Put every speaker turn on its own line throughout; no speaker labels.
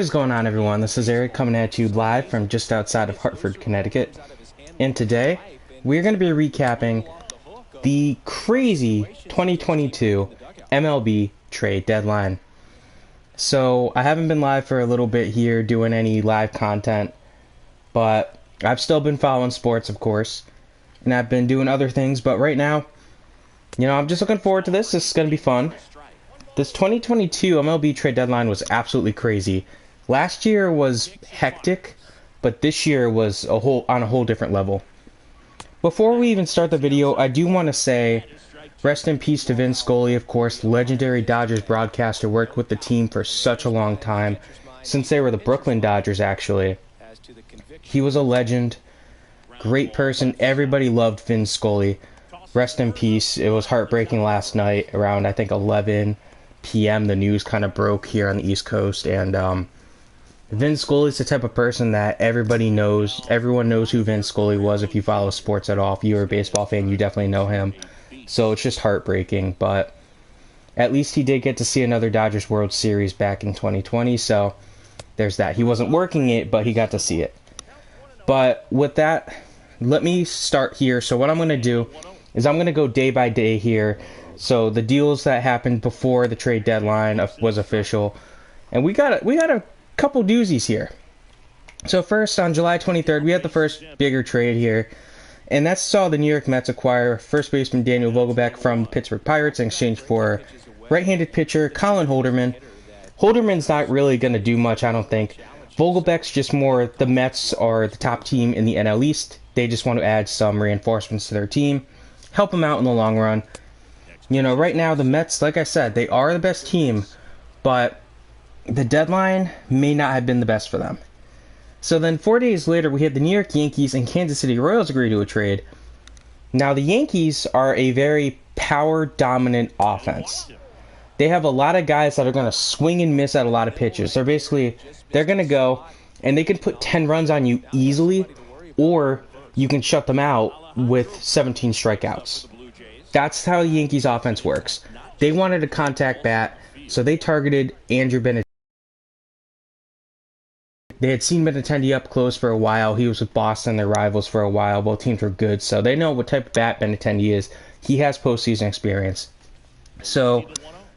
What is going on, everyone? This is Eric coming at you live from just outside of Hartford, Connecticut. And today, we're going to be recapping the crazy 2022 MLB trade deadline. So, I haven't been live for a little bit here doing any live content, but I've still been following sports, of course, and I've been doing other things, but right now, I'm just looking forward to this. This is going to be fun. This 2022 MLB trade deadline was absolutely crazy. Last year was hectic, but this year was on a whole different level. Before we even start the video, I do want to say rest in peace to Vin Scully, of course, legendary Dodgers broadcaster, worked with the team for such a long time, since they were the Brooklyn Dodgers, actually. He was a legend, great person, everybody loved Vin Scully. Rest in peace. It was heartbreaking last night, around, I think, 11 p.m. The news kind of broke here on the East Coast, and Vin Scully is the type of person that everybody knows. Everyone knows who Vin Scully was if you follow sports at all. If you're a baseball fan, you definitely know him. So it's just heartbreaking, but at least he did get to see another Dodgers World Series back in 2020, so there's that. He wasn't working it, but he got to see it. But with that, let me start here. So what I'm going to do is I'm going to go day by day here. So the deals that happened before the trade deadline was official, and we got a couple doozies here. So first, on July 23rd, we had the first bigger trade here, and that saw the New York Mets acquire first baseman Daniel Vogelbach from the Pittsburgh Pirates in exchange for right-handed pitcher Colin Holderman. Holderman's not really going to do much, I don't think. Vogelbach's just more, the Mets are the top team in the NL East. They just want to add some reinforcements to their team, help them out in the long run. Right now, the Mets, like I said, they are the best team, but the deadline may not have been the best for them. So then 4 days later, we had the New York Yankees and Kansas City Royals agree to a trade. Now, the Yankees are a very power-dominant offense. They have a lot of guys that are going to swing and miss at a lot of pitches. They're going to go, and they can put 10 runs on you easily, or you can shut them out with 17 strikeouts. That's how the Yankees offense works. They wanted a contact bat, so they targeted Andrew Benintendi. They had seen Benintendi up close for a while. He was with Boston, their rivals, for a while. Both teams were good, so they know what type of bat Benintendi is. He has postseason experience. So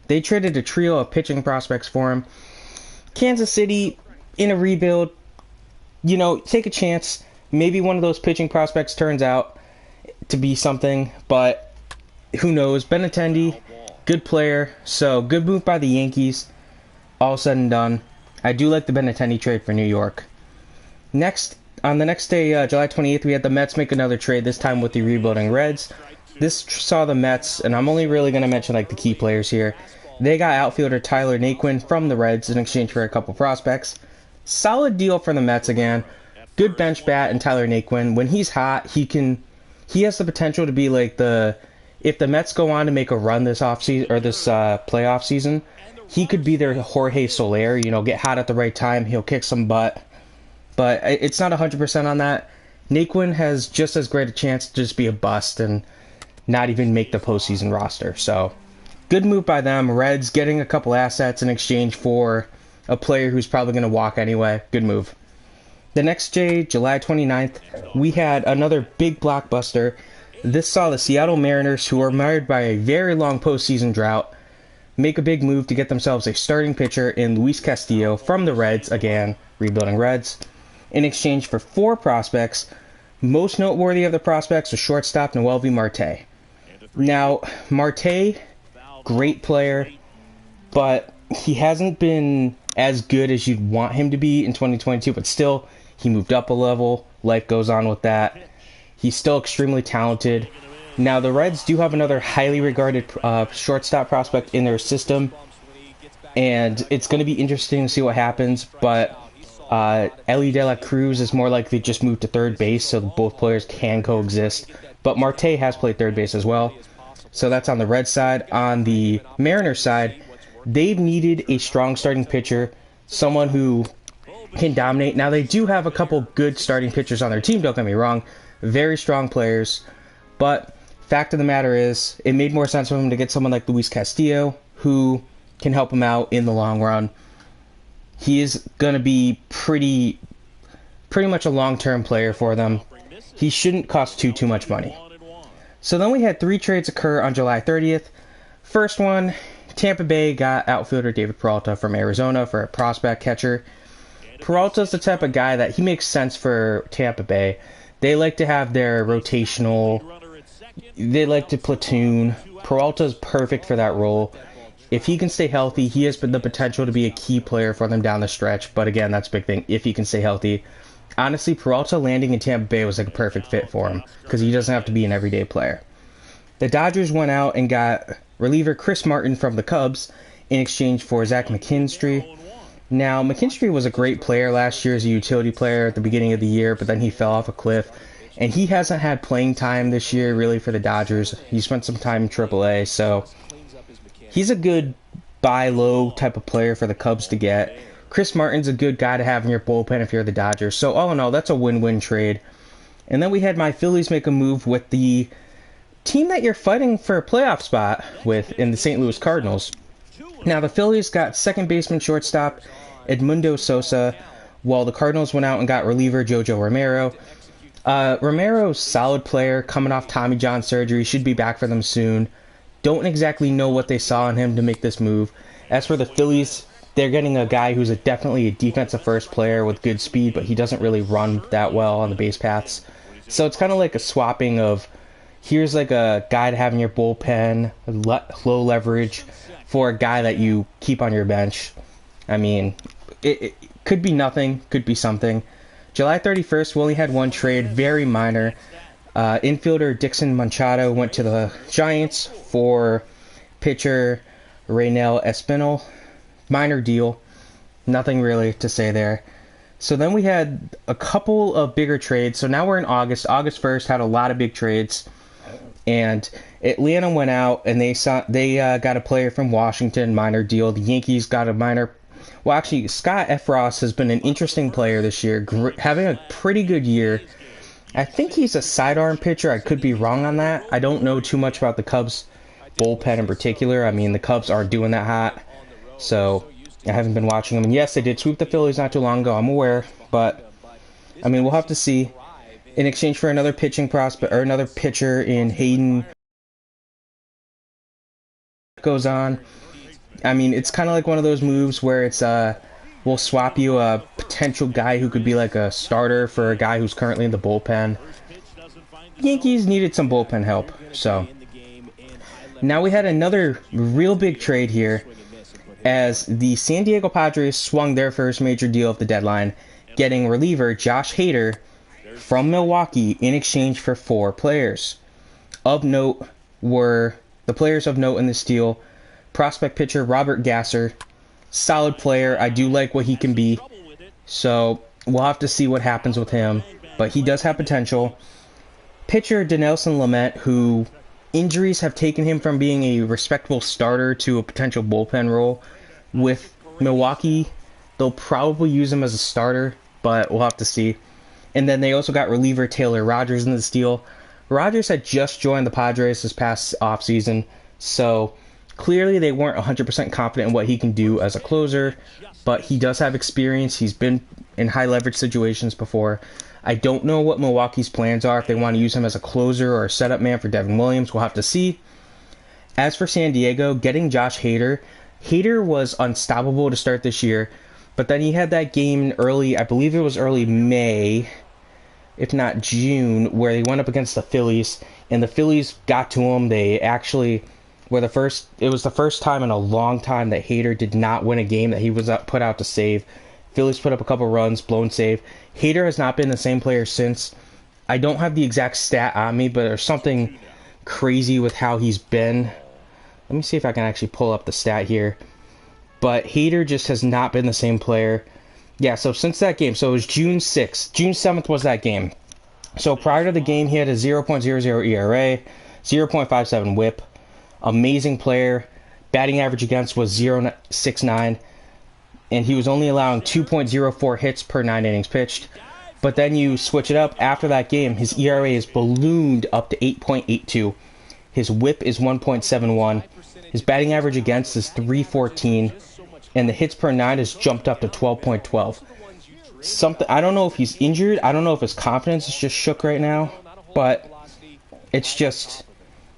they traded a trio of pitching prospects for him. Kansas City, in a rebuild, take a chance. Maybe one of those pitching prospects turns out to be something, but who knows? Benintendi, good player, so good move by the Yankees. All said and done, I do like the Benintendi trade for New York. Next, on the next day, July 28th, we had the Mets make another trade, this time with the rebuilding Reds. This saw the Mets, and I'm only really going to mention the key players here. They got outfielder Tyler Naquin from the Reds in exchange for a couple prospects. Solid deal for the Mets again. Good bench bat in Tyler Naquin. When he's hot, he has the potential to be if the Mets go on to make a run this offseason or this playoff season, he could be their Jorge Soler. Get hot at the right time, he'll kick some butt. But it's not 100% on that. Naquin has just as great a chance to just be a bust and not even make the postseason roster. So, good move by them. Reds getting a couple assets in exchange for a player who's probably going to walk anyway. Good move. The next day, July 29th, we had another big blockbuster. This saw the Seattle Mariners, who are mired by a very long postseason drought, make a big move to get themselves a starting pitcher in Luis Castillo from the Reds, again, rebuilding Reds, in exchange for 4 prospects. Most noteworthy of the prospects was shortstop Noelvi Marte. Now, Marte, great player, but he hasn't been as good as you'd want him to be in 2022, but still, he moved up a level. Life goes on with that. He's still extremely talented. Now, the Reds do have another highly regarded shortstop prospect in their system, and it's going to be interesting to see what happens, but Ellie De La Cruz is more likely to just move to third base, so both players can coexist, but Marte has played third base as well, so that's on the Reds side. On the Mariners side, they've needed a strong starting pitcher, someone who can dominate. Now, they do have a couple good starting pitchers on their team, don't get me wrong, very strong players, but fact of the matter is, it made more sense for him to get someone like Luis Castillo, who can help him out in the long run. He is going to be pretty much a long-term player for them. He shouldn't cost too much money. So then we had 3 trades occur on July 30th. First one, Tampa Bay got outfielder David Peralta from Arizona for a prospect catcher. Peralta's the type of guy that he makes sense for Tampa Bay. They like to have their rotational, they like to platoon. Peralta's perfect for that role. If he can stay healthy, he has the potential to be a key player for them down the stretch. But again, that's a big thing, if he can stay healthy. Honestly, Peralta landing in Tampa Bay was like a perfect fit for him because he doesn't have to be an everyday player. The Dodgers went out and got reliever Chris Martin from the Cubs in exchange for Zach McKinstry. Now, McKinstry was a great player last year as a utility player at the beginning of the year, but then he fell off a cliff. And he hasn't had playing time this year, really, for the Dodgers. He spent some time in AAA, so he's a good buy low type of player for the Cubs to get. Chris Martin's a good guy to have in your bullpen if you're the Dodgers. So all in all, that's a win-win trade. And then we had my Phillies make a move with the team that you're fighting for a playoff spot with in the St. Louis Cardinals. Now, the Phillies got second baseman shortstop Edmundo Sosa, while the Cardinals went out and got reliever Jojo Romero. Romero's solid player, coming off Tommy John surgery, should be back for them soon. Don't exactly know what they saw in him to make this move. As for the Phillies, they're getting a guy who's definitely a defensive first player with good speed, but he doesn't really run that well on the base paths. So it's kind of like a swapping of, here's like a guy to have in your bullpen, low leverage, for a guy that you keep on your bench. I mean, it could be nothing, could be something. July 31st, we only had one trade, very minor. Infielder Dixon Machado went to the Giants for pitcher Raynel Espinal. Minor deal. Nothing really to say there. So then we had a couple of bigger trades. So now we're in August. August 1st had a lot of big trades. And Atlanta went out and they got a player from Washington, minor deal. The Yankees got a minor. Well, actually, Scott Efros has been an interesting player this year, having a pretty good year. I think he's a sidearm pitcher. I could be wrong on that. I don't know too much about the Cubs bullpen in particular. I mean, the Cubs aren't doing that hot, so I haven't been watching them. And yes, they did sweep the Phillies not too long ago. I'm aware, but I mean, we'll have to see. In exchange for another pitching prospect or another pitcher in Hayden goes on. I mean, it's kind of like one of those moves where it's we'll swap you a potential guy who could be like a starter for a guy who's currently in the bullpen. Yankees needed some bullpen help, so now we had another real big trade here as the San Diego Padres swung their first major deal of the deadline, getting reliever Josh Hader from Milwaukee in exchange for 4 players. Of note were the players of note in this deal: prospect pitcher Robert Gasser, solid player. I do like what he can be, so we'll have to see what happens with him, but he does have potential. Pitcher Dinelson Lamet, who injuries have taken him from being a respectable starter to a potential bullpen role. With Milwaukee, they'll probably use him as a starter, but we'll have to see. And then they also got reliever Taylor Rogers in this deal. Rogers had just joined the Padres this past offseason, so clearly they weren't 100% confident in what he can do as a closer, but he does have experience. He's been in high leverage situations before. I don't know what Milwaukee's plans are, if they want to use him as a closer or a setup man for Devin Williams. We'll have to see. As for San Diego, getting Josh Hader, Hader was unstoppable to start this year, but then he had that game early, I believe it was early May, if not June, where they went up against the Phillies, and the Phillies got to him. They actually were it was the first time in a long time that Hader did not win a game that he was put out to save. Phillies put up a couple runs, blown save. Hader has not been the same player since. I don't have the exact stat on me, but there's something crazy with how he's been. Let me see if I can actually pull up the stat here. But Hader just has not been the same player. Yeah, so since that game, so it was June 6th. June 7th was that game. So prior to the game, he had a 0.00 ERA, 0.57 whip. Amazing player. Batting average against was 0.69. And he was only allowing 2.04 hits per 9 innings pitched. But then you switch it up. After that game, his ERA is ballooned up to 8.82. His whip is 1.71. His batting average against is 314. and the hits per 9 has jumped up to 12.12. Something, I don't know if he's injured. I don't know if his confidence is just shook right now, but it's just,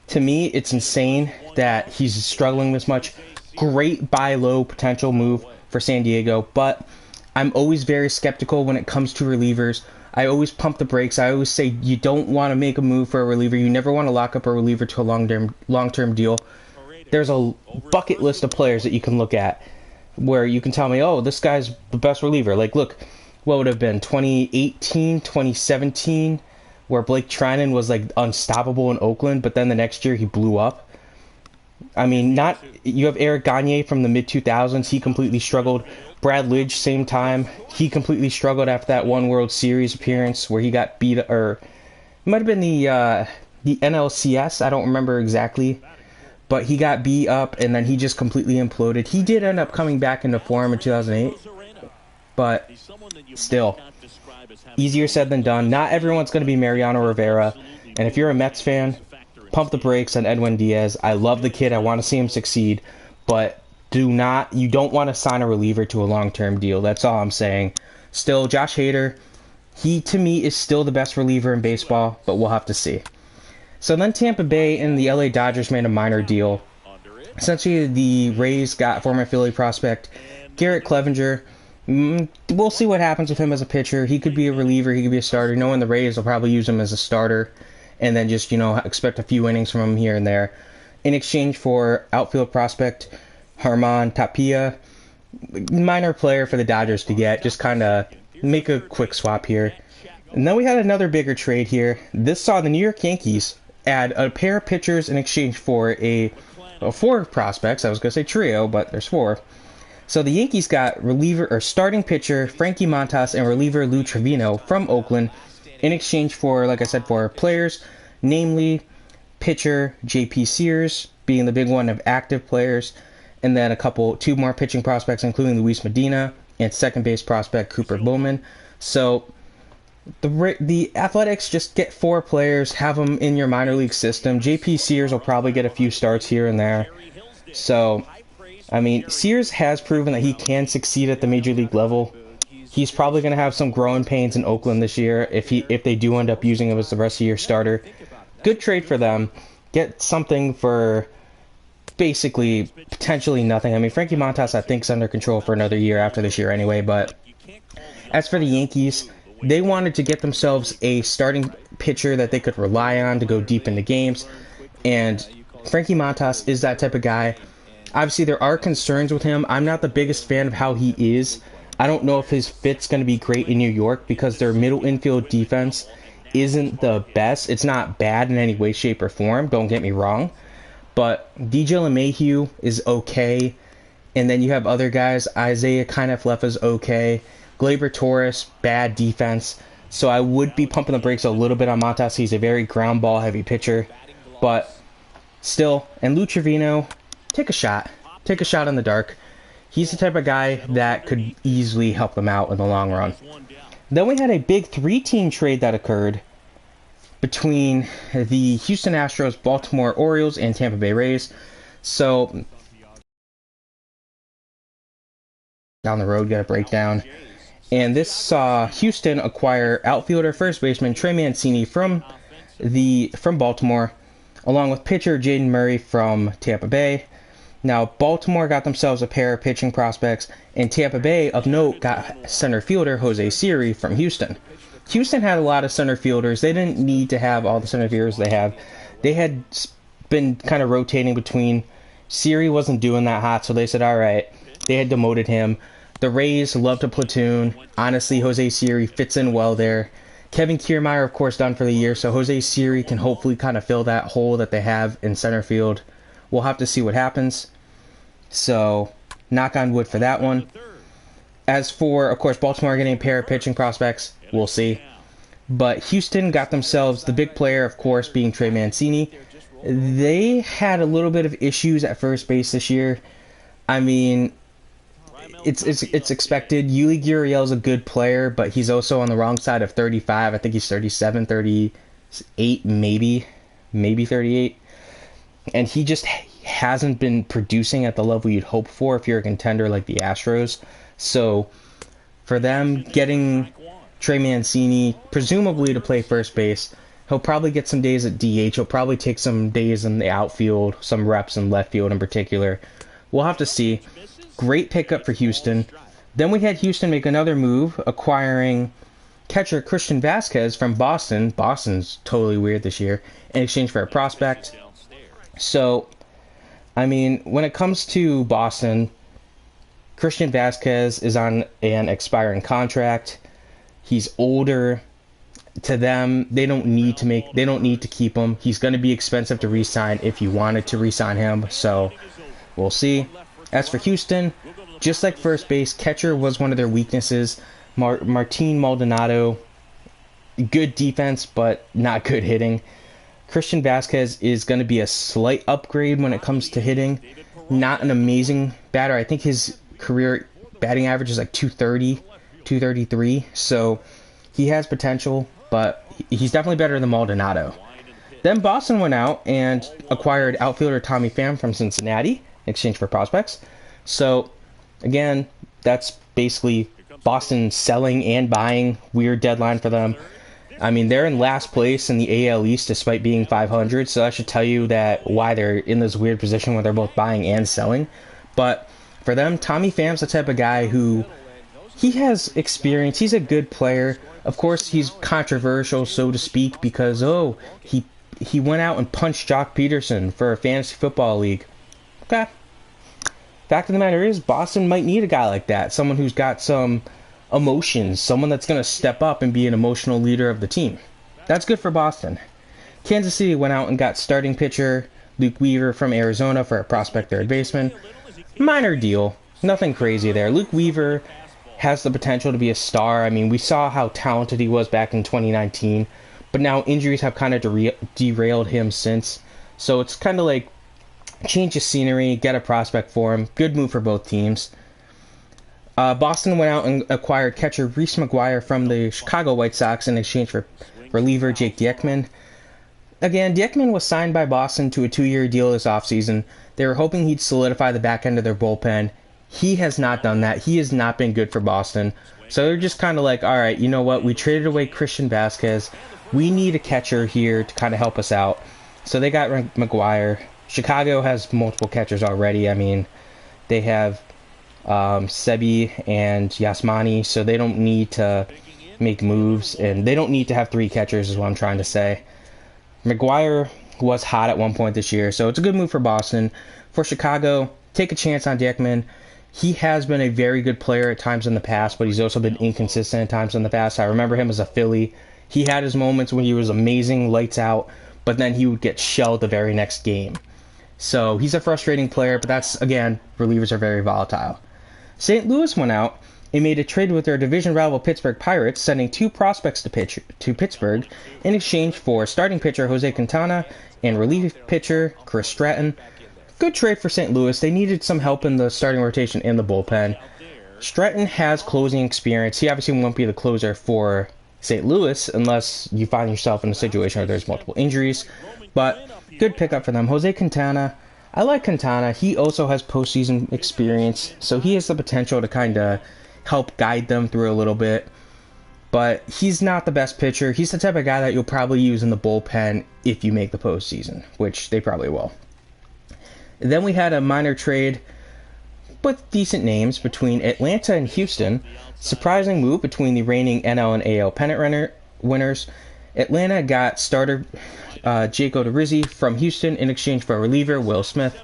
to me, it's insane that he's struggling this much. Great buy low potential move for San Diego, but I'm always very skeptical when it comes to relievers. I always pump the brakes. I always say you don't want to make a move for a reliever. You never want to lock up a reliever to a long-term deal. There's a bucket list of players that you can look at where you can tell me, oh, this guy's the best reliever. Like, look, what would have been 2018, 2017, where Blake Treinen was like unstoppable in Oakland, but then the next year he blew up. I mean, you have Eric Gagne from the mid-2000s. He completely struggled. Brad Lidge, same time. He completely struggled after that one World Series appearance where he got beat, or it might have been the NLCS. I don't remember exactly. But he got beat up, and then he just completely imploded. He did end up coming back into form in 2008. But still, easier said than done. Not everyone's going to be Mariano Rivera. And if you're a Mets fan, pump the brakes on Edwin Diaz. I love the kid. I want to see him succeed. But you don't want to sign a reliever to a long-term deal. That's all I'm saying. Still, Josh Hader, he to me is still the best reliever in baseball, but we'll have to see. So then Tampa Bay and the LA Dodgers made a minor deal. Essentially, the Rays got former Philly prospect Garrett Cleavinger. We'll see what happens with him as a pitcher. He could be a reliever, he could be a starter. Knowing the Rays will probably use him as a starter and then just, expect a few innings from him here and there. In exchange for outfield prospect Germán Tapia, minor player for the Dodgers to get, just kind of make a quick swap here. And then we had another bigger trade here. This saw the New York Yankees add a pair of pitchers in exchange for four prospects. I was going to say trio, but there's four. So the Yankees got reliever or starting pitcher Frankie Montas and reliever Lou Trevino from Oakland in exchange for, like I said, four players, namely pitcher J.P. Sears being the big one of active players, and then two more pitching prospects, including Luis Medina and second base prospect Cooper Bowman. So the Athletics just get four players, have them in your minor league system. J.P. Sears will probably get a few starts here and there. So, I mean, Sears has proven that he can succeed at the major league level. He's probably going to have some growing pains in Oakland this year if they do end up using him as the rest of your starter. Good trade for them. Get something for basically potentially nothing. I mean, Frankie Montas, I think, is under control for another year after this year anyway. But as for the Yankees, they wanted to get themselves a starting pitcher that they could rely on to go deep into games. And Frankie Montas is that type of guy. Obviously, there are concerns with him. I'm not the biggest fan of how he is. I don't know if his fit's going to be great in New York because their middle infield defense isn't the best. It's not bad in any way, shape, or form. Don't get me wrong. But DJ LeMahieu is okay. And then you have other guys. Isaiah Kiner-Falefa is okay. Gleyber Torres, bad defense. So I would be pumping the brakes a little bit on Montas. He's a very ground ball heavy pitcher. But still, and Lou Trevino, take a shot. Take a shot in the dark. He's the type of guy that could easily help them out in the long run. Then we had a big three-team trade that occurred between the Houston Astros, Baltimore Orioles, and Tampa Bay Rays. So, down the road, got a breakdown. And this saw Houston acquire outfielder first baseman Trey Mancini from Baltimore, along with pitcher Jaden Murray from Tampa Bay. Now, Baltimore got themselves a pair of pitching prospects, and Tampa Bay, of note, got center fielder Jose Siri from Houston. Houston had a lot of center fielders. They didn't need to have all the center fielders they have. They had been kind of rotating between. Siri wasn't doing that hot, so they said, all right. They had demoted him. The Rays love to platoon. Honestly, Jose Siri fits in well there. Kevin Kiermaier, of course, done for the year, so Jose Siri can hopefully kind of fill that hole that they have in center field. We'll have to see what happens. So, knock on wood for that one. As for, of course, Baltimore getting a pair of pitching prospects, we'll see. But Houston got themselves the big player, of course, being Trey Mancini. They had a little bit of issues at first base this year. I mean, it's expected. Yuli Gurriel's a good player, but he's also on the wrong side of 35. I think he's 37, 38, maybe 38. And he just hasn't been producing at the level you'd hope for if you're a contender like the Astros. So for them getting Trey Mancini, presumably to play first base, he'll probably get some days at DH. He'll probably take some days in the outfield, some reps in left field in particular. We'll have to see. Great pickup for Houston. Then we had Houston make another move, acquiring catcher Christian Vazquez from Boston. Boston's totally weird this year, in exchange for a prospect. So, I mean, when it comes to Boston, Christian Vazquez is on an expiring contract. He's older. To them, they don't need to keep him. He's going to be expensive to re-sign if you wanted to re-sign him. So, we'll see. As for Houston, just like first base, catcher was one of their weaknesses. Martin Maldonado, good defense, but not good hitting. Christian Vazquez is going to be a slight upgrade when it comes to hitting. Not an amazing batter. I think his career batting average is like 230, 233. So he has potential, but he's definitely better than Maldonado. Then Boston went out and acquired outfielder Tommy Pham from Cincinnati in exchange for prospects. So, again, that's basically Boston selling and buying. Weird deadline for them. I mean, they're in last place in the AL East despite being 500, so that should tell you that why they're in this weird position where they're both buying and selling. But for them, Tommy Pham's the type of guy who, he has experience. He's a good player. Of course, he's controversial, so to speak, because, he went out and punched Jock Peterson for a fantasy football league. Okay. Fact of the matter is, Boston might need a guy like that. Someone who's got some emotions. Someone that's going to step up and be an emotional leader of the team. That's good for Boston. Kansas City went out and got starting pitcher Luke Weaver from Arizona for a prospect third baseman. Minor deal. Nothing crazy there. Luke Weaver has the potential to be a star. I mean, we saw how talented he was back in 2019. But now injuries have kind of derailed him since. So it's kind of like change of scenery, get a prospect for him. Good move for both teams. Boston went out and acquired catcher Reese McGuire from the Chicago White Sox in exchange for reliever Jake Diekman. Again, Diekman was signed by Boston to a 2-year deal this offseason. They were hoping he'd solidify the back end of their bullpen. He has not done that. He has not been good for Boston. So they're just kind of like, all right, you know what? We traded away Christian Vazquez. We need a catcher here to kind of help us out. So they got McGuire. Chicago has multiple catchers already. I mean, they have Sebi and Yasmani, so they don't need to make moves, and they don't need to have 3 catchers is what I'm trying to say. McGuire was hot at one point this year, so it's a good move for Boston. For Chicago, take a chance on Diekman. He has been a very good player at times in the past, but he's also been inconsistent at times in the past. I remember him as a Philly. He had his moments when he was amazing, lights out, but then he would get shelled the very next game. So he's a frustrating player, but that's, again, relievers are very volatile. St. Louis went out and made a trade with their division rival Pittsburgh Pirates, sending 2 prospects to Pittsburgh in exchange for starting pitcher Jose Quintana and relief pitcher Chris Stratton. Good trade for St. Louis. They needed some help in the starting rotation and the bullpen. Stratton has closing experience. He obviously won't be the closer for St. Louis unless you find yourself in a situation where there's multiple injuries, but good pickup for them. Jose Quintana, I like Quintana. He also has postseason experience, so he has the potential to kind of help guide them through a little bit, but he's not the best pitcher. He's the type of guy that you'll probably use in the bullpen if you make the postseason, which they probably will. Then we had a minor trade with decent names between Atlanta and Houston. Surprising move between the reigning NL and AL pennant winners. Atlanta got starter Jake Odorizzi from Houston in exchange for a reliever, Will Smith.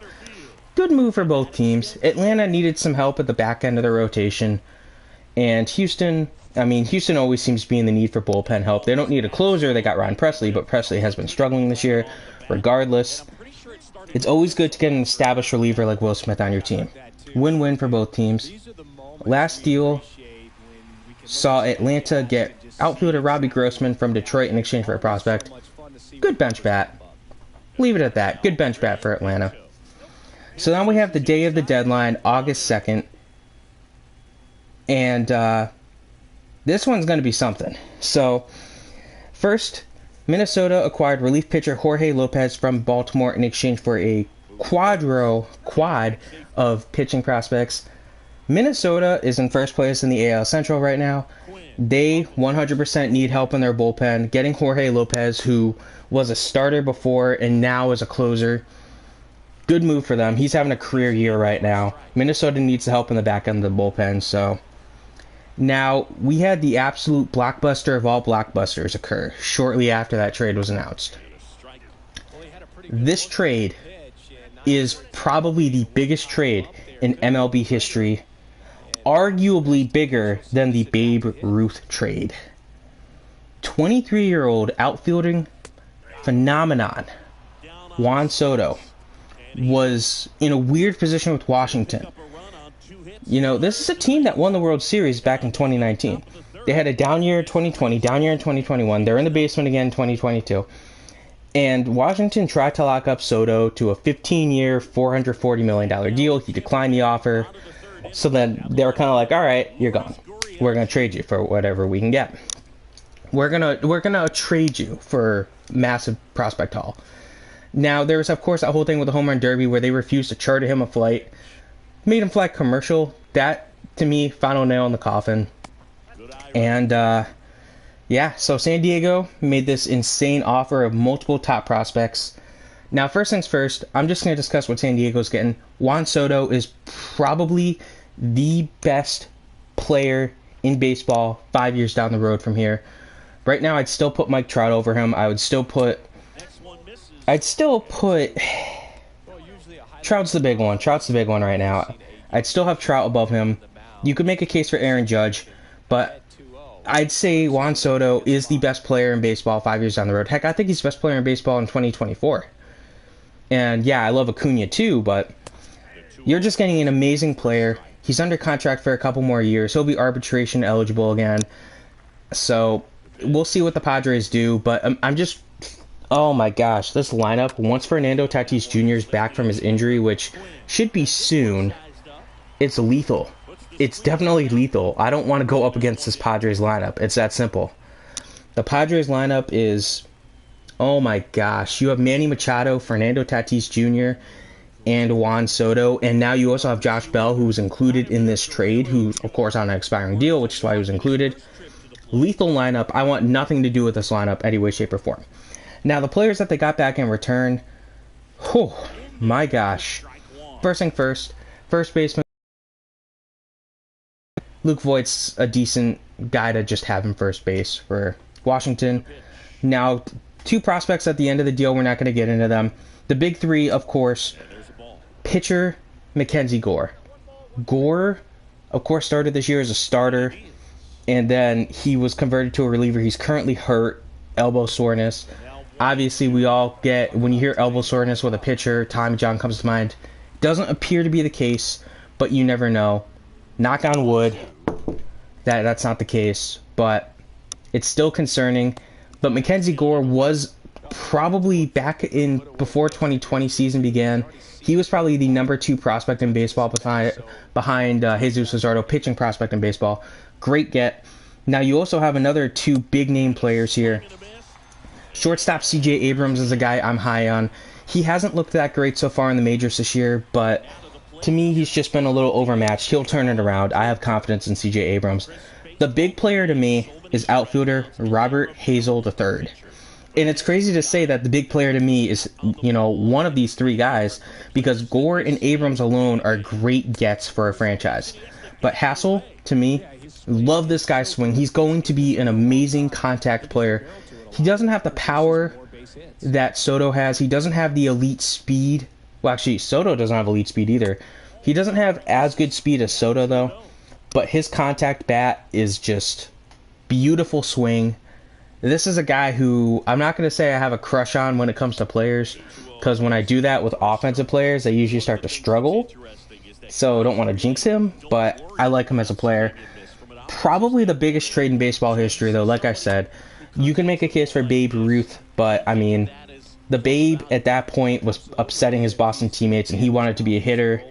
Good move for both teams. Atlanta needed some help at the back end of their rotation. And Houston always seems to be in the need for bullpen help. They don't need a closer. They got Ryan Presley, but Presley has been struggling this year. Regardless, it's always good to get an established reliever like Will Smith on your team. Win-win for both teams. Last deal saw Atlanta get outfielder Robbie Grossman from Detroit in exchange for a prospect. Good bench bat. Leave it at that. Good bench bat for Atlanta. So now we have the day of the deadline, August 2nd. And this one's going to be something. So, first, Minnesota acquired relief pitcher Jorge Lopez from Baltimore in exchange for a quad of pitching prospects. Minnesota is in first place in the AL Central right now. They 100% need help in their bullpen. Getting Jorge Lopez, who was a starter before and now is a closer. Good move for them. He's having a career year right now. Minnesota needs the help in the back end of the bullpen. So now we had the absolute blockbuster of all blockbusters occur shortly after that trade was announced. This trade is probably the biggest trade in MLB history, arguably bigger than the Babe Ruth trade. 23-year-old outfielding phenomenon Juan Soto was in a weird position with Washington. You know, this is a team that won the World Series back in 2019. They had a down year in 2020, down year in 2021. They're in the basement again in 2022. And Washington tried to lock up Soto to a 15-year, $440 million deal. He declined the offer. So then they were kind of like, all right, you're gone. We're going to trade you for whatever we can get. We're gonna trade you for massive prospect haul. Now, there was, of course, that whole thing with the home run derby where they refused to charter him a flight. Made him fly commercial. That, to me, final nail in the coffin. And, yeah, so San Diego made this insane offer of multiple top prospects. Now, first things first, I'm just going to discuss what San Diego's getting. Juan Soto is probably the best player in baseball 5 years down the road from here. Right now, I'd still put Mike Trout over him. Trout's the big one. Trout's the big one right now. I'd still have Trout above him. You could make a case for Aaron Judge, but I'd say Juan Soto is the best player in baseball 5 years down the road. Heck, I think he's the best player in baseball in 2024. And yeah, I love Acuna too, but you're just getting an amazing player. He's under contract for a couple more years. He'll be arbitration eligible again. So we'll see what the Padres do, but I'm just... Oh my gosh, this lineup, once Fernando Tatis Jr. is back from his injury, which should be soon, it's lethal. It's definitely lethal. I don't want to go up against this Padres lineup. It's that simple. The Padres lineup is, oh my gosh, you have Manny Machado, Fernando Tatis Jr., and Juan Soto, and now you also have Josh Bell, who was included in this trade, who's, of course, on an expiring deal, which is why he was included. Lethal lineup. I want nothing to do with this lineup any way, shape, or form. Now, the players that they got back in return, oh my gosh. First thing first, first baseman, Luke Voigt's a decent guy to just have in first base for Washington. Now, two prospects at the end of the deal, we're not going to get into them. The big three, of course, pitcher Mackenzie Gore. Gore, of course, started this year as a starter, and then he was converted to a reliever. He's currently hurt, elbow soreness. Obviously, we all get, when you hear elbow soreness with a pitcher, Tommy John comes to mind. Doesn't appear to be the case, but you never know. Knock on wood, that's not the case, but it's still concerning. But Mackenzie Gore was probably back in before 2020 season began. He was probably the number 2 prospect in baseball behind Jesus Luzardo, pitching prospect in baseball. Great get. Now, you also have another 2 big-name players here. Shortstop C.J. Abrams is a guy I'm high on. He hasn't looked that great so far in the majors this year, but to me, he's just been a little overmatched. He'll turn it around. I have confidence in C.J. Abrams. The big player to me is outfielder Robert Hazel III. And it's crazy to say that the big player to me is, you know, one of these 3 guys, because Gore and Abrams alone are great gets for a franchise. But Hassel, to me, love this guy's swing. He's going to be an amazing contact player. He doesn't have the power that Soto has. He doesn't have the elite speed. Well, actually, Soto doesn't have elite speed either. He doesn't have as good speed as Soto, though. But his contact bat is just beautiful swing. This is a guy who I'm not going to say I have a crush on when it comes to players, because when I do that with offensive players, they usually start to struggle. So I don't want to jinx him, but I like him as a player. Probably the biggest trade in baseball history, though, like I said. You can make a case for Babe Ruth, but, I mean, the Babe at that point was upsetting his Boston teammates, and he wanted to be a hitter.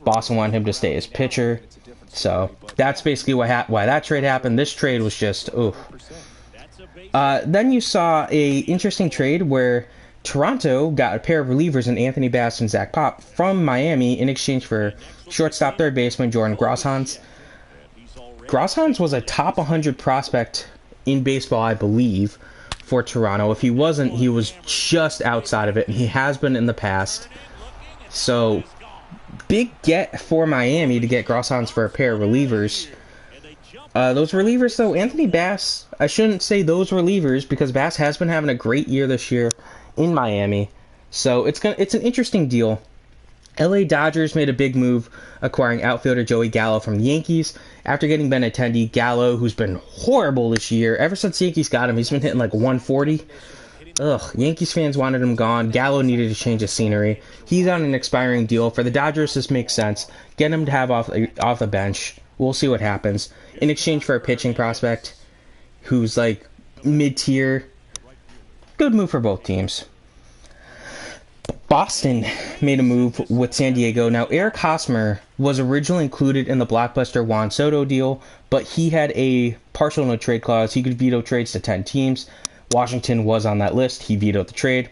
Boston wanted him to stay as pitcher. So that's basically why that trade happened. This trade was just, oof. Then you saw a interesting trade where Toronto got a pair of relievers in Anthony Bass and Zach Pop from Miami in exchange for shortstop third baseman Jordan Groshans. Groshans was a top 100 prospect in baseball, I believe, for Toronto. If he wasn't, he was just outside of it, and he has been in the past. So, big get for Miami to get Groshans for a pair of relievers. Those relievers, though, Anthony Bass, I shouldn't say those relievers, because Bass has been having a great year this year in Miami. So, it's an interesting deal. LA Dodgers made a big move acquiring outfielder Joey Gallo from the Yankees. After getting Benintendi, Gallo, who's been horrible this year, ever since the Yankees got him, he's been hitting like 140. Yankees fans wanted him gone. Gallo needed to change his scenery. He's on an expiring deal. For the Dodgers, this makes sense. Get him to have off the bench. We'll see what happens. In exchange for a pitching prospect who's like mid-tier. Good move for both teams. Boston made a move with San Diego. Now, Eric Hosmer was originally included in the blockbuster Juan Soto deal, but he had a partial no trade clause. He could veto trades to 10 teams. Washington was on that list. He vetoed the trade.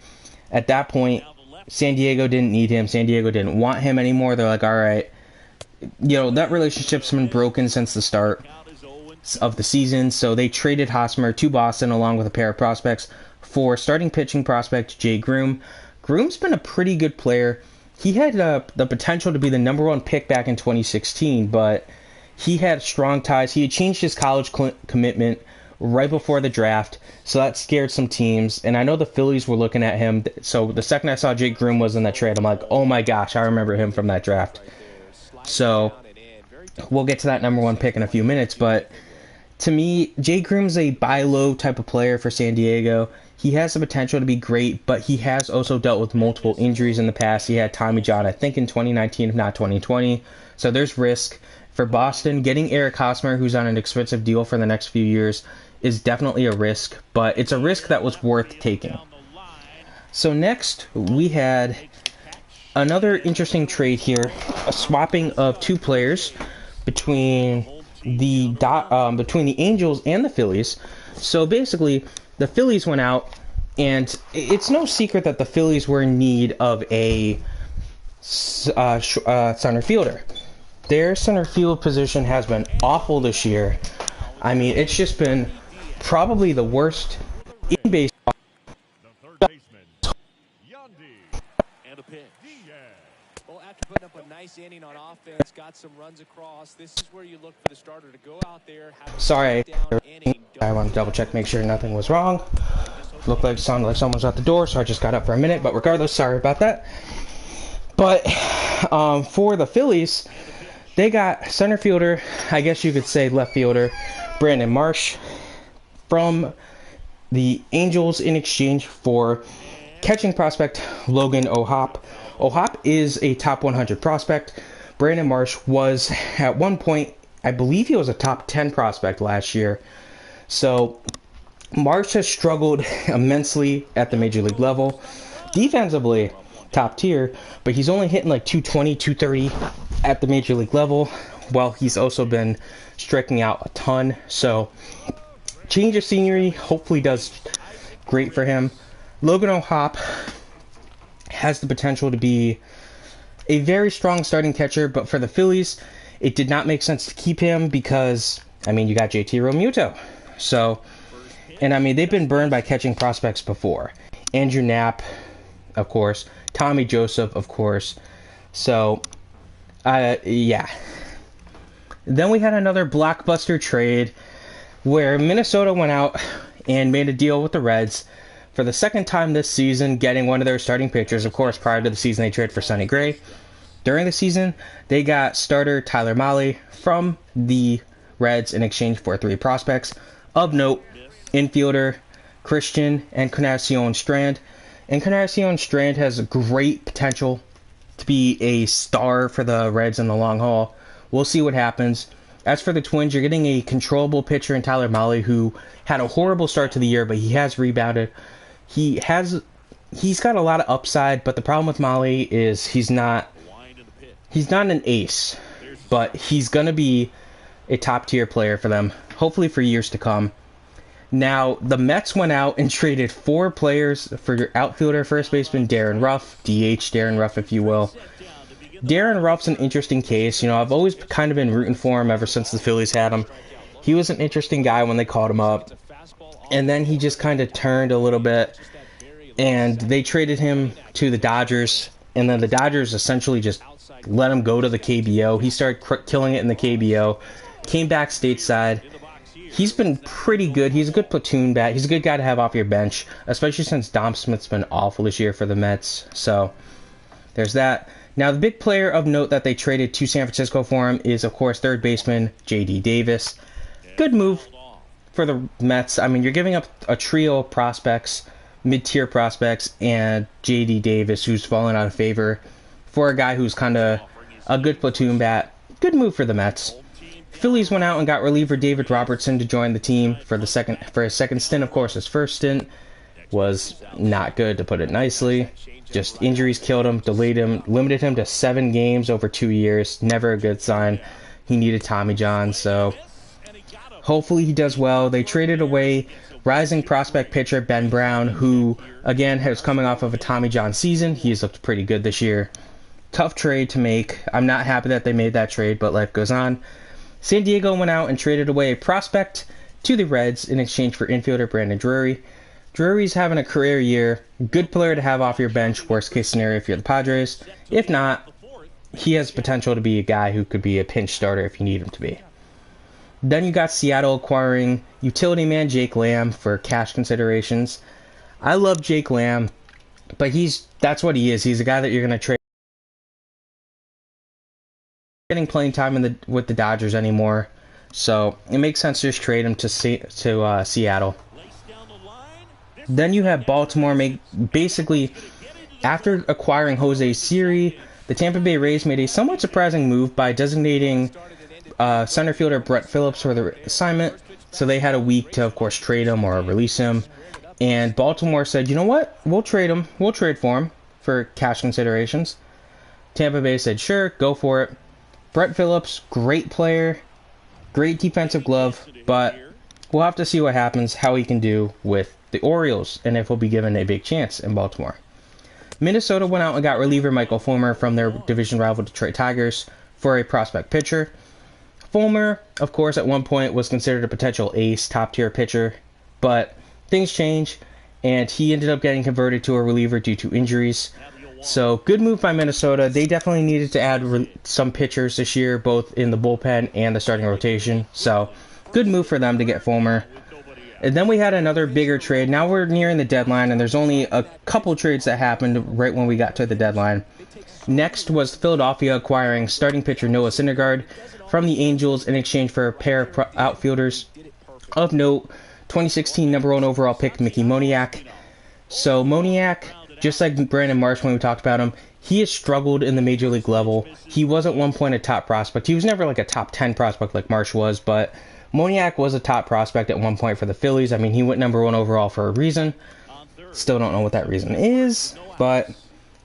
At that point, San Diego didn't need him. San Diego didn't want him anymore. They're like, all right, that relationship's been broken since the start of the season, so they traded Hosmer to Boston along with a pair of prospects for starting pitching prospect Jay Groom. Groom's been a pretty good player. He had the potential to be the #1 pick back in 2016, but he had strong ties. He had changed his college commitment right before the draft, so that scared some teams. And I know the Phillies were looking at him. So the second I saw Jake Groom was in that trade, I'm like, oh my gosh, I remember him from that draft. So we'll get to that #1 pick in a few minutes, but to me, Jay Groom's a buy low type of player for San Diego. He has the potential to be great, but he has also dealt with multiple injuries in the past. He had Tommy John, I think, in 2019, if not 2020. So there's risk. For Boston, getting Eric Hosmer, who's on an expensive deal for the next few years, is definitely a risk, but it's a risk that was worth taking. So next, we had another interesting trade here, a swapping of two players between the Angels and the Phillies. So basically, the Phillies went out, and it's no secret that the Phillies were in need of a center fielder. Their center field position has been awful this year. I mean, it's just been probably the worst in baseball.
Putting up a nice inning on offense, got some runs across. This is where you look for the starter to go out there.
Sorry, I want to double check, make sure nothing was wrong. Sounded like someone was at the door, so I just got up for a minute. But regardless, sorry about that. But for the Phillies, they got center fielder, I guess you could say left fielder, Brandon Marsh from the Angels in exchange for catching prospect Logan O'Hoppe. O'Hoppe is a top 100 prospect. Brandon Marsh was, at one point, I believe he was a top 10 prospect last year. So, Marsh has struggled immensely at the major league level. Defensively, top tier, but he's only hitting like 220, 230 at the major league level, while he's also been striking out a ton. So, change of scenery hopefully does great for him. Logan O'Hoppe has the potential to be a very strong starting catcher, but for the Phillies, it did not make sense to keep him because, I mean, you got JT Realmuto. So, and I mean, they've been burned by catching prospects before. Andrew Knapp, of course. Tommy Joseph, of course. So, yeah. Then we had another blockbuster trade where Minnesota went out and made a deal with the Reds for the second time this season, getting one of their starting pitchers. Of course, prior to the season, they traded for Sonny Gray. During the season, they got starter Tyler Mahle from the Reds in exchange for 3 prospects. Of note, infielder Christian Encarnacion Strand. Encarnacion Strand has a great potential to be a star for the Reds in the long haul. We'll see what happens. As for the Twins, you're getting a controllable pitcher in Tyler Mahle, who had a horrible start to the year, but he has rebounded. He's got a lot of upside, but the problem with Mahle is he's not an ace, but he's going to be a top tier player for them, hopefully for years to come. Now, the Mets went out and traded 4 players for your outfielder, first baseman Darin Ruf, DH Darin Ruf, if you will. Darin Ruf's an interesting case. You know, I've always kind of been rooting for him ever since the Phillies had him. He was an interesting guy when they called him up. And then he just kind of turned a little bit. And they traded him to the Dodgers. And then the Dodgers essentially just let him go to the KBO. He started killing it in the KBO. Came back stateside. He's been pretty good. He's a good platoon bat. He's a good guy to have off your bench, especially since Dom Smith's been awful this year for the Mets. So there's that. Now, the big player of note that they traded to San Francisco for him is, of course, third baseman J.D. Davis. Good move for the Mets. I mean, you're giving up a trio of prospects, mid-tier prospects, and J.D. Davis, who's fallen out of favor, for a guy who's kind of a good platoon bat. Good move for the Mets. Phillies went out and got reliever David Robertson to join the team for his second stint. Of course, his first stint was not good, to put it nicely. Just injuries killed him, delayed him, limited him to 7 games over 2 years. Never a good sign. He needed Tommy John, so hopefully he does well. They traded away rising prospect pitcher Ben Brown, who, again, was coming off of a Tommy John season. He's looked pretty good this year. Tough trade to make. I'm not happy that they made that trade, but life goes on. San Diego went out and traded away a prospect to the Reds in exchange for infielder Brandon Drury. Drury's having a career year. Good player to have off your bench, worst case scenario if you're the Padres. If not, he has potential to be a guy who could be a pinch starter if you need him to be. Then you got Seattle acquiring utility man Jake Lamb for cash considerations. I love Jake Lamb, but that's what he is. He's a guy that you're going to trade. Getting playing time with the Dodgers anymore, so it makes sense to just trade him to Seattle. Then you have Baltimore basically, after acquiring Jose Siri, the Tampa Bay Rays made a somewhat surprising move by designating center fielder Brett Phillips for the assignment. So they had a week to, of course, trade him or release him. And Baltimore said, you know what? We'll trade him. We'll trade for him for cash considerations. Tampa Bay said, sure, go for it. Brett Phillips, great player, great defensive glove, but we'll have to see what happens, how he can do with the Orioles, and if he'll be given a big chance in Baltimore. Minnesota went out and got reliever Michael Fulmer from their division rival Detroit Tigers for a prospect pitcher. Fulmer, of course, at one point was considered a potential ace, top-tier pitcher, but things change, and he ended up getting converted to a reliever due to injuries. So, good move by Minnesota. They definitely needed to add some pitchers this year, both in the bullpen and the starting rotation. So, good move for them to get Fulmer. And then we had another bigger trade. Now we're nearing the deadline, and there's only a couple trades that happened right when we got to the deadline. Next was Philadelphia acquiring starting pitcher Noah Syndergaard from the Angels in exchange for a pair of outfielders. Of note, 2016 number 1 overall pick Mickey Moniak. So Moniak, just like Brandon Marsh when we talked about him, he has struggled in the major league level. He was at one point a top prospect. He was never like a top 10 prospect like Marsh was, but Moniak was a top prospect at one point for the Phillies. I mean, he went number 1 overall for a reason. Still don't know what that reason is, but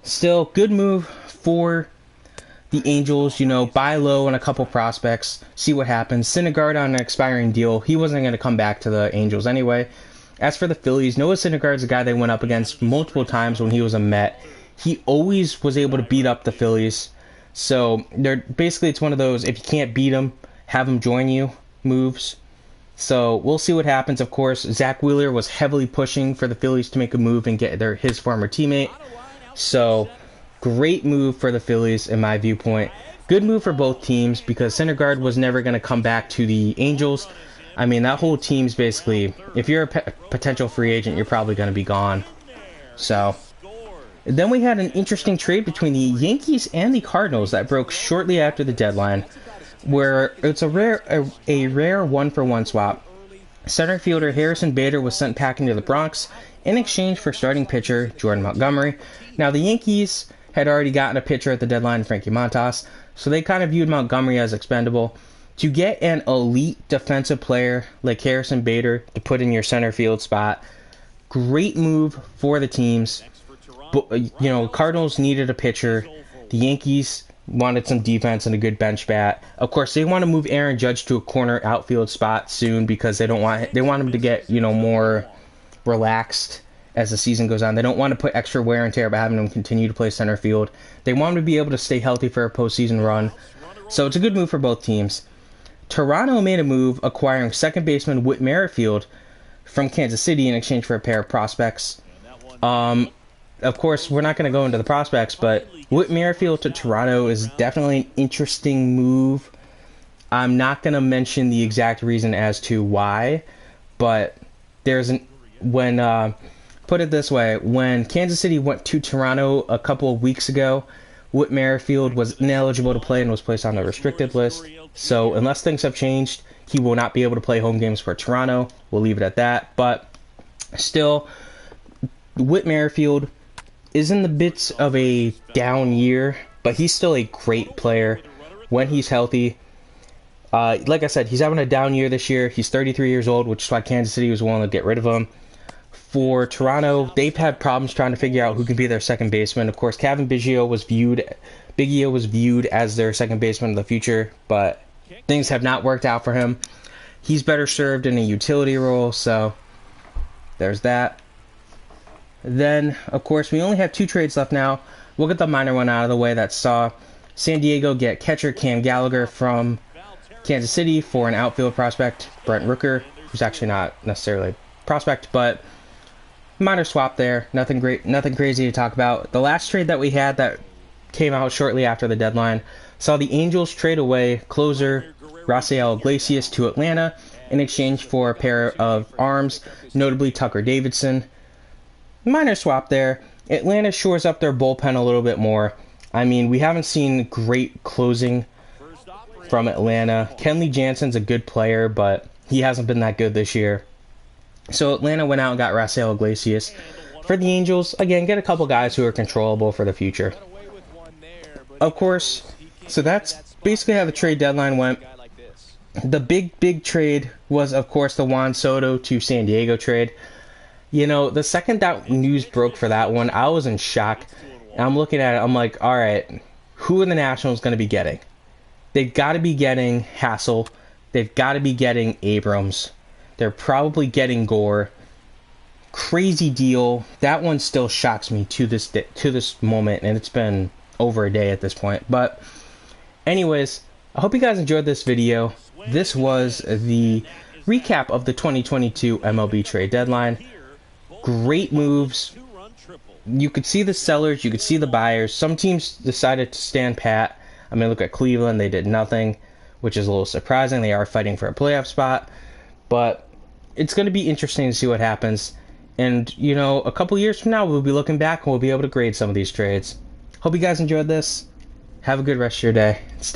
still, good move for the Angels. You know, buy low on a couple prospects, see what happens. Syndergaard on an expiring deal. He wasn't going to come back to the Angels anyway. As for the Phillies, Noah Syndergaard's a guy they went up against multiple times when he was a Met. He always was able to beat up the Phillies. So, it's one of those, if you can't beat them, have them join you moves. So we'll see what happens. Of course, Zach Wheeler was heavily pushing for the Phillies to make a move and get his former teammate. So great move for the Phillies in my viewpoint. Good move for both teams because Syndergaard was never going to come back to the Angels. I mean, that whole team's basically, if you're a potential free agent, you're probably going to be gone. So then we had an interesting trade between the Yankees and the Cardinals that broke shortly after the deadline, where it's a rare 1-for-1 swap. Center fielder Harrison Bader was sent packing to the Bronx in exchange for starting pitcher Jordan Montgomery. Now, the Yankees had already gotten a pitcher at the deadline, Frankie Montas, so they kind of viewed Montgomery as expendable. To get an elite defensive player like Harrison Bader to put in your center field spot, great move for the teams. But, Cardinals needed a pitcher. The Yankees wanted some defense and a good bench bat. Of course, they want to move Aaron Judge to a corner outfield spot soon because they want him to get, you know, more relaxed as the season goes on. They don't want to put extra wear and tear by having him continue to play center field. They want him to be able to stay healthy for a postseason run. So it's a good move for both teams. Toronto made a move acquiring second baseman Whit Merrifield from Kansas City in exchange for a pair of prospects. Of course, we're not going to go into the prospects, but Whit Merrifield to Toronto is definitely an interesting move. I'm not going to mention the exact reason as to why, but there's put it this way, when Kansas City went to Toronto a couple of weeks ago, Whit Merrifield was ineligible to play and was placed on the restricted list. So unless things have changed, he will not be able to play home games for Toronto. We'll leave it at that. But still, Whit Merrifield is in the bits of a down year, but he's still a great player when he's healthy. Like I said, he's having a down year this year. He's 33 years old, which is why Kansas City was willing to get rid of him. For Toronto, they've had problems trying to figure out who can be their second baseman. Of course, Biggio was viewed as their second baseman of the future, but things have not worked out for him. He's better served in a utility role, so there's that. Then, of course, we only have 2 trades left now. We'll get the minor one out of the way that saw San Diego get catcher Cam Gallagher from Kansas City for an outfield prospect, Brent Rooker, who's actually not necessarily a prospect, but minor swap there. Nothing great, nothing crazy to talk about. The last trade that we had that came out shortly after the deadline saw the Angels trade away closer Rafael Iglesias to Atlanta in exchange for a pair of arms, notably Tucker Davidson. Minor swap there. Atlanta shores up their bullpen a little bit more. I mean, we haven't seen great closing from Atlanta. Kenley Jansen's a good player, but he hasn't been that good this year. So Atlanta went out and got Rafael Iglesias. For the Angels, again, get a couple guys who are controllable for the future. Of course, so that's basically how the trade deadline went. The big trade was, of course, the Juan Soto to San Diego trade. You know, the second that news broke for that one, I was in shock. And I'm looking at it, I'm like, all right, who are the Nationals going to be getting? They've got to be getting Hassel. They've got to be getting Abrams. They're probably getting Gore. Crazy deal. That one still shocks me to this moment, and it's been over a day at this point. But anyways, I hope you guys enjoyed this video. This was the recap of the 2022 MLB trade deadline. Great moves. You could see the sellers, you could see the buyers. Some teams decided to stand pat. I mean, look at Cleveland, they did nothing, which is a little surprising. They are fighting for a playoff spot, but it's going to be interesting to see what happens. And, you know, a couple years from now, we'll be looking back and we'll be able to grade some of these trades. Hope you guys enjoyed this. Have a good rest of your day. Stay